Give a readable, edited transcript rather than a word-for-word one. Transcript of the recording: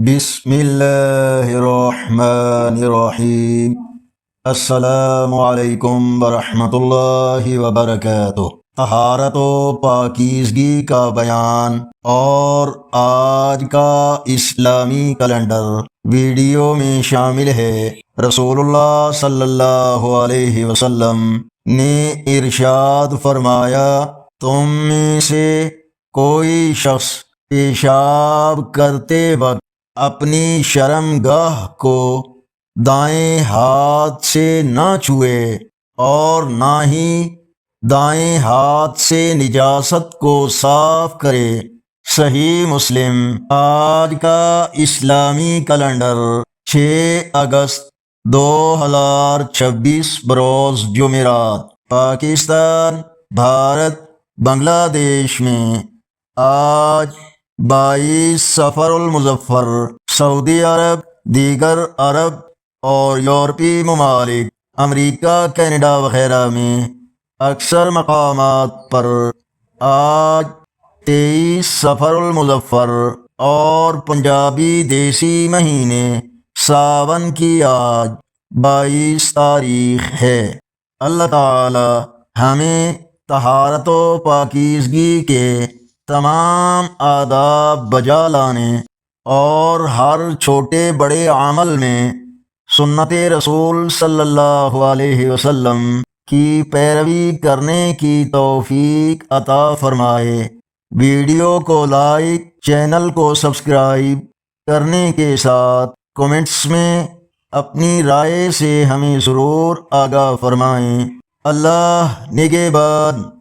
بسم اللہ الرحمن الرحیم۔ السلام علیکم ورحمۃ اللہ وبرکاتہ۔ طہارت و پاکیزگی کا بیان اور آج کا اسلامی کیلنڈر ویڈیو میں شامل ہے۔ رسول اللہ صلی اللہ علیہ وسلم نے ارشاد فرمایا، تم میں سے کوئی شخص پیشاب کرتے وقت اپنی شرم گاہ کو دائیں ہاتھ سے نہ چھوئے اور نہ ہی دائیں ہاتھ سے نجاست کو صاف کرے۔ صحیح مسلم۔ آج کا اسلامی کیلنڈر 6 اگست 2026 بروز جمعرات۔ پاکستان، بھارت، بنگلہ دیش میں آج 22 صفر المظفر، سعودی عرب، دیگر عرب اور یورپی ممالک، امریکہ، کینیڈا وغیرہ میں اکثر مقامات پر آج 23 صفر المظفر اور پنجابی دیسی مہینے ساون کی آج 22 تاریخ ہے۔ اللہ تعالی ہمیں طہارت و پاکیزگی کے تمام آداب بجا لانے اور ہر چھوٹے بڑے عمل میں سنت رسول صلی اللہ علیہ وسلم کی پیروی کرنے کی توفیق عطا فرمائے۔ ویڈیو کو لائک، چینل کو سبسکرائب کرنے کے ساتھ کومنٹس میں اپنی رائے سے ہمیں ضرور آگاہ فرمائیں۔ اللہ نگہبان۔